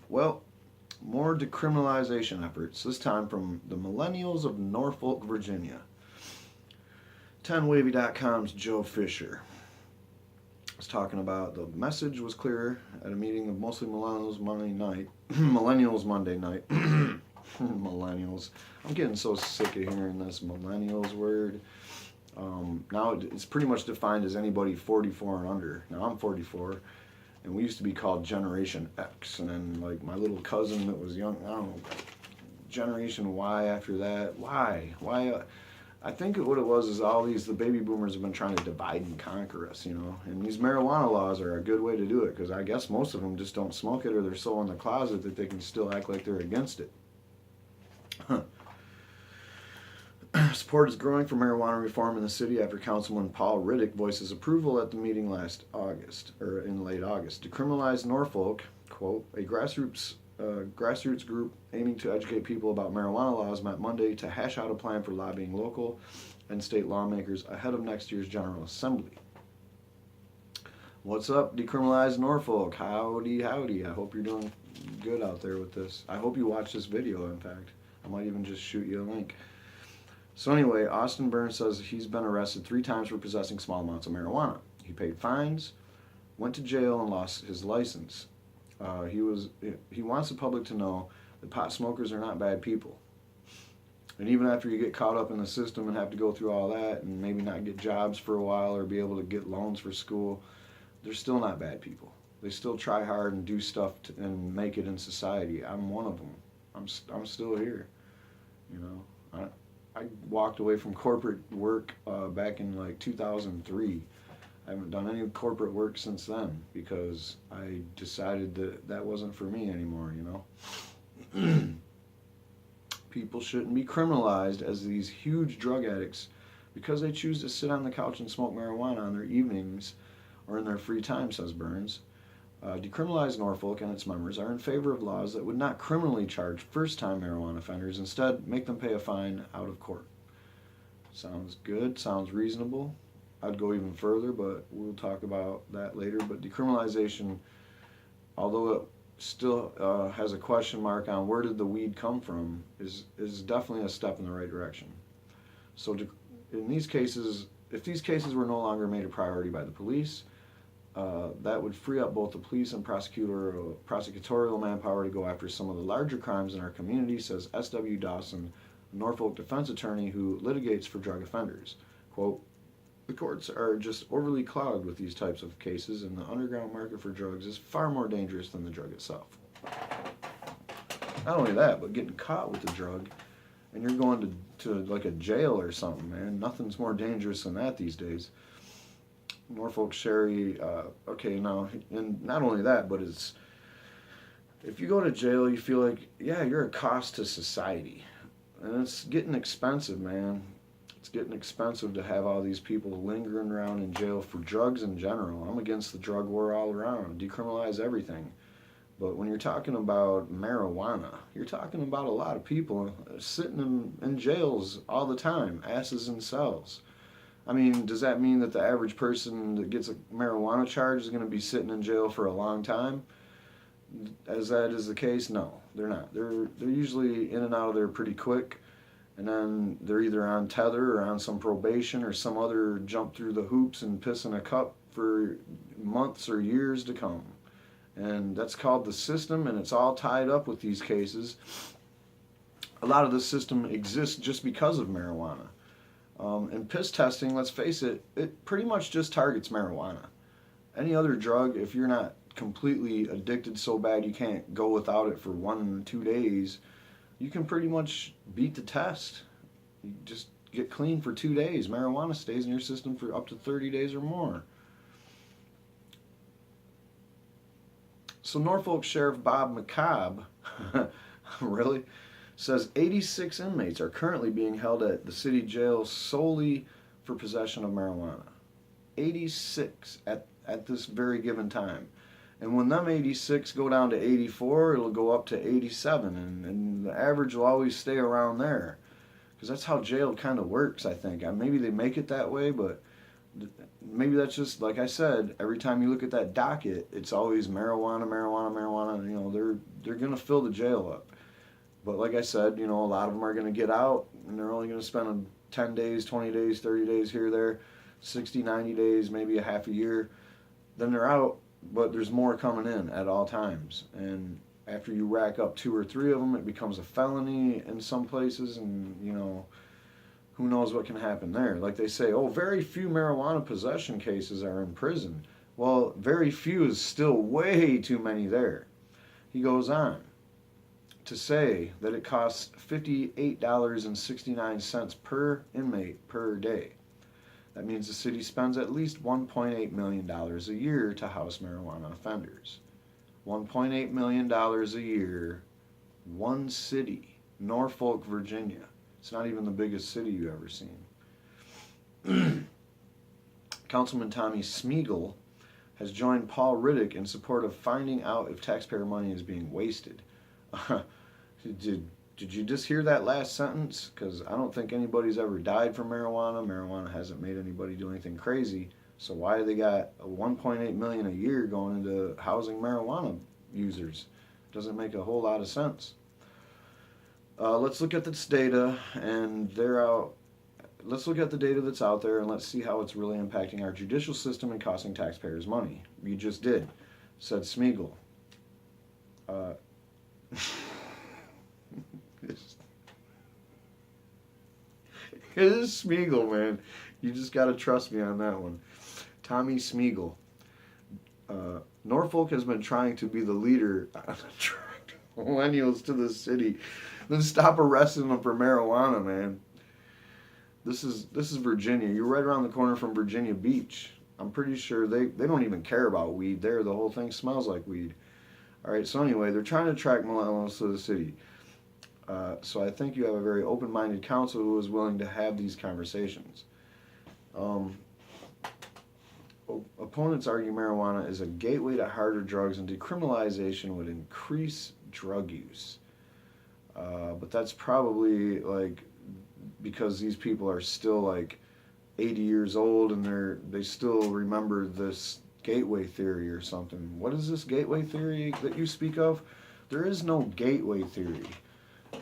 Well, more decriminalization efforts, this time from the Millennials of Norfolk, Virginia. 10wavy.com's Joe Fisher was talking about the message was clear at a meeting of mostly millennials Monday night. Millennials Monday night. Millennials. I'm getting so sick of hearing this millennials word. Now it's pretty much defined as anybody 44 and under. Now I'm 44, and we used to be called Generation X, and then like my little cousin that was young, I don't know, Generation Y after that. Why? I think what it was is the baby boomers have been trying to divide and conquer us, and these marijuana laws are a good way to do it, because I guess most of them just don't smoke it, or they're so in the closet that they can still act like they're against it. Support is growing for marijuana reform in the city after Councilman Paul Riddick voices approval at the meeting in late August. Decriminalize Norfolk, quote, a grassroots group aiming to educate people about marijuana laws, met Monday to hash out a plan for lobbying local and state lawmakers ahead of next year's General Assembly. What's up, Decriminalize Norfolk? Howdy. I hope you're doing good out there with this. I hope you watch this video, in fact. I might even just shoot you a link. So anyway, Austin Burns says he's been arrested 3 times for possessing small amounts of marijuana. He paid fines, went to jail, and lost his license. He wants the public to know that pot smokers are not bad people. And even after you get caught up in the system and have to go through all that and maybe not get jobs for a while or be able to get loans for school, they're still not bad people. They still try hard and do stuff and make it in society. I'm one of them. I'm still here. I walked away from corporate work back in like 2003. I haven't done any corporate work since then because I decided that wasn't for me anymore, People shouldn't be criminalized as these huge drug addicts because they choose to sit on the couch and smoke marijuana on their evenings or in their free time, says Burns. Decriminalize Norfolk and its members are in favor of laws that would not criminally charge first-time marijuana offenders, instead make them pay a fine out of court. Sounds good, sounds reasonable. I'd go even further, but we'll talk about that later. But decriminalization, although it still has a question mark on where did the weed come from, is definitely a step in the right direction. So in these cases, if these cases were no longer made a priority by the police, that would free up both the police and prosecutorial manpower to go after some of the larger crimes in our community, says S.W. Dawson, a Norfolk defense attorney who litigates for drug offenders. Quote, the courts are just overly clogged with these types of cases, and the underground market for drugs is far more dangerous than the drug itself. Not only that, but getting caught with the drug and you're going to like a jail or something, man. Nothing's more dangerous than that these days. Norfolk Sherry, okay, now, and not only that, but if you go to jail, you feel like, yeah, you're a cost to society. And it's getting expensive, man. It's getting expensive to have all these people lingering around in jail for drugs in general. I'm against the drug war all around. Decriminalize everything. But when you're talking about marijuana, you're talking about a lot of people sitting in jails all the time, asses in cells. I mean, does that mean that the average person that gets a marijuana charge is going to be sitting in jail for a long time? As that is the case, no, they're not. They're usually in and out of there pretty quick, and then they're either on tether or on some probation or some other jump through the hoops and piss in a cup for months or years to come. And that's called the system, and it's all tied up with these cases. A lot of the system exists just because of marijuana. And piss testing, let's face it, it pretty much just targets marijuana. Any other drug, if you're not completely addicted so bad you can't go without it for 1 or 2 days, you can pretty much beat the test. You just get clean for 2 days. Marijuana stays in your system for up to 30 days or more. So Norfolk Sheriff Bob McCobb, really, says 86 inmates are currently being held at the city jail solely for possession of marijuana. 86 at this very given time. And when them 86 go down to 84, it'll go up to 87, and the average will always stay around there. Because that's how jail kind of works, I think. Maybe they make it that way, but maybe that's just, like I said, every time you look at that docket, it's always marijuana. You know, they're they're going to fill the jail up. But like I said, a lot of them are going to get out, and they're only going to spend 10 days, 20 days, 30 days here, there, 60, 90 days, maybe a half a year. Then they're out, but there's more coming in at all times. And after you rack up 2 or 3 of them, it becomes a felony in some places, and, who knows what can happen there. Like they say, oh, very few marijuana possession cases are in prison. Well, very few is still way too many there. He goes on to say that it costs $58.69 per inmate per day. That means the city spends at least $1.8 million a year to house marijuana offenders. $1.8 million a year, one city, Norfolk, Virginia. It's not even the biggest city you've ever seen. Councilman Tommy Smeagol has joined Paul Riddick in support of finding out if taxpayer money is being wasted. Did you just hear that last sentence? Because I don't think anybody's ever died from marijuana. Marijuana hasn't made anybody do anything crazy. So why do they got a $1.8 million a year going into housing marijuana users? Doesn't make a whole lot of sense. Let's look at this data, and let's look at the data that's out there, and let's see how it's really impacting our judicial system and costing taxpayers money. You just did, said Smeagol. It is Smeagol, man. You just got to trust me on that one. Tommy Smeagol. Norfolk has been trying to be the leader on attracting millennials to the city. Then stop arresting them for marijuana, man. This is Virginia. You're right around the corner from Virginia Beach. I'm pretty sure they don't even care about weed there. The whole thing smells like weed. All right, so anyway, they're trying to attract millennials to the city. So I think you have a very open-minded council who is willing to have these conversations. Opponents argue marijuana is a gateway to harder drugs, and decriminalization would increase drug use. But that's probably because these people are still 80 years old and they still remember this gateway theory or something. What is this gateway theory that you speak of? There is no gateway theory.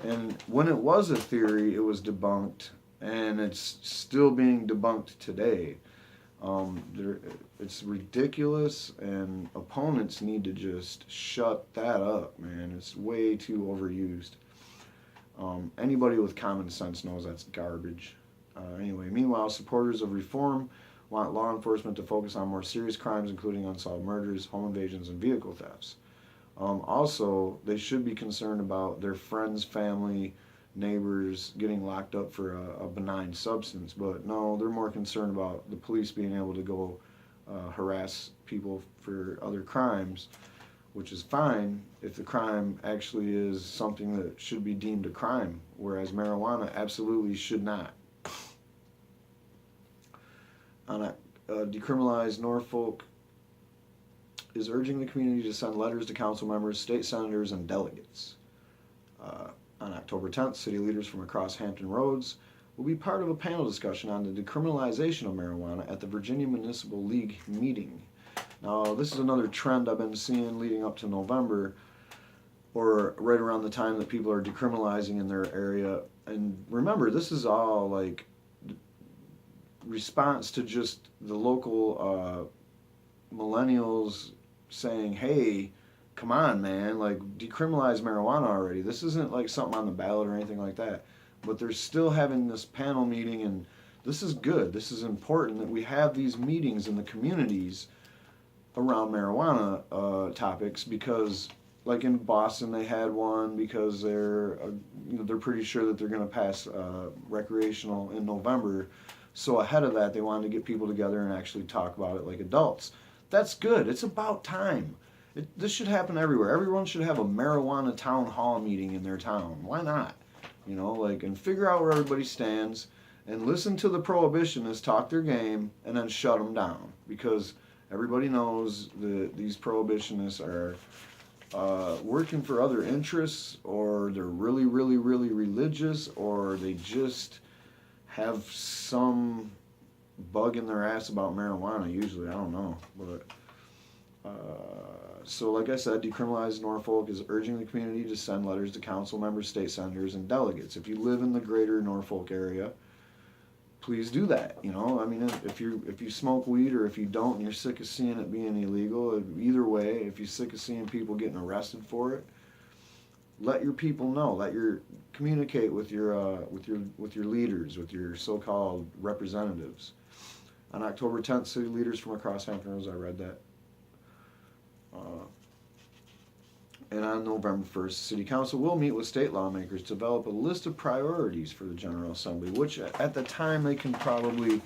And when it was a theory, it was debunked, and it's still being debunked today. It's ridiculous, and opponents need to just shut that up, man. It's way too overused. Anybody with common sense knows that's garbage. Anyway, meanwhile, supporters of reform want law enforcement to focus on more serious crimes, including unsolved murders, home invasions, and vehicle thefts. Also, they should be concerned about their friends, family, neighbors getting locked up for a benign substance. But no, they're more concerned about the police being able to go harass people for other crimes, which is fine if the crime actually is something that should be deemed a crime, whereas marijuana absolutely should not. Decriminalize Norfolk is urging the community to send letters to council members, state senators, and delegates. On October 10th, city leaders from across Hampton Roads will be part of a panel discussion on the decriminalization of marijuana at the Virginia Municipal League meeting. Now, this is another trend I've been seeing leading up to November, or right around the time that people are decriminalizing in their area. And remember, this is all response to just the local millennials saying, hey, come on, man, decriminalize marijuana already. This isn't something on the ballot or anything like that. But they're still having this panel meeting, and this is good. This is important that we have these meetings in the communities around marijuana topics, because in Boston they had one because they're pretty sure that they're going to pass recreational in November. So ahead of that, they wanted to get people together and actually talk about it like adults. That's good. It's about time. This should happen everywhere. Everyone should have a marijuana town hall meeting in their town. Why not? And figure out where everybody stands and listen to the prohibitionists talk their game and then shut them down. Because everybody knows that these prohibitionists are working for other interests, or they're really, really, really religious, or they just have some bug in their ass about marijuana. Usually, I don't know, but So like I said, Decriminalize Norfolk is urging the community to send letters to council members, state senators, and delegates. If you live in the greater Norfolk area, please do that. You know, I mean, if you smoke weed or if you don't and you're sick of seeing it being illegal, either way, if you're sick of seeing people getting arrested for it, let your people know. Communicate with your leaders, with your so-called representatives. On October 10th, city leaders from across Hampton Roads, I read that. And on November 1st, City Council will meet with state lawmakers to develop a list of priorities for the General Assembly, which at the time they can probably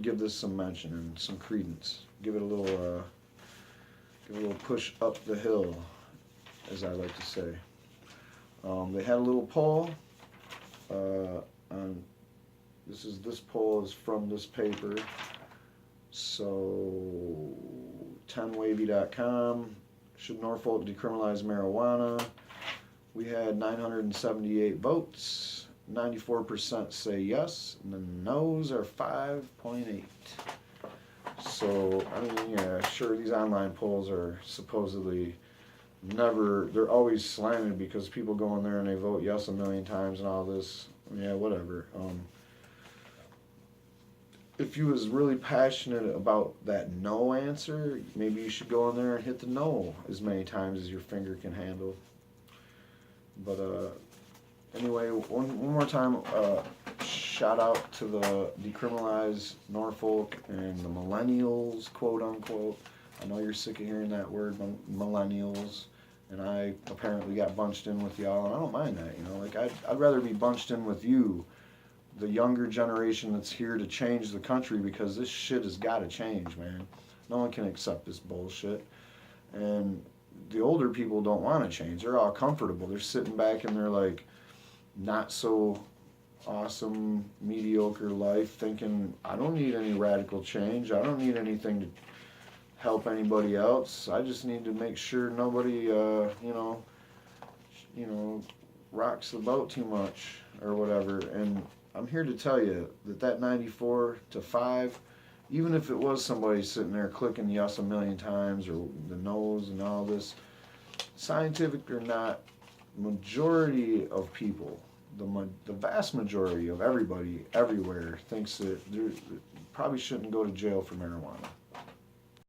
give this some mention and some credence. Give it a little push up the hill, as I like to say. They had a little poll. This poll is from this paper. So 10wavy.com. Should Norfolk decriminalize marijuana? We had 978 votes. 94% say yes, and the no's are 5.8. So, I mean, yeah, sure, these online polls are supposedly they're always slanted because people go in there and they vote yes a million times and all this. Yeah, whatever. If you was really passionate about that no answer, maybe you should go in there and hit the no as many times as your finger can handle. But anyway, one more time, shout out to the Decriminalize Norfolk and the Millennials, quote unquote. I know you're sick of hearing that word, Millennials, and I apparently got bunched in with y'all, and I don't mind that, you know. Like, I'd rather be bunched in with you, the younger generation that's here to change the country, because this shit has got to change, man. No one can accept this bullshit. And the older people don't want to change. They're all comfortable. They're sitting back in their, like, not so awesome, mediocre life thinking, I don't need any radical change. I don't need anything to help anybody else. I just need to make sure nobody, rocks the boat too much or whatever. And I'm here to tell you that 94-5, even if it was somebody sitting there clicking yes a million times or the no's and all this, scientific or not, majority of people, the vast majority of everybody everywhere thinks that they probably shouldn't go to jail for marijuana.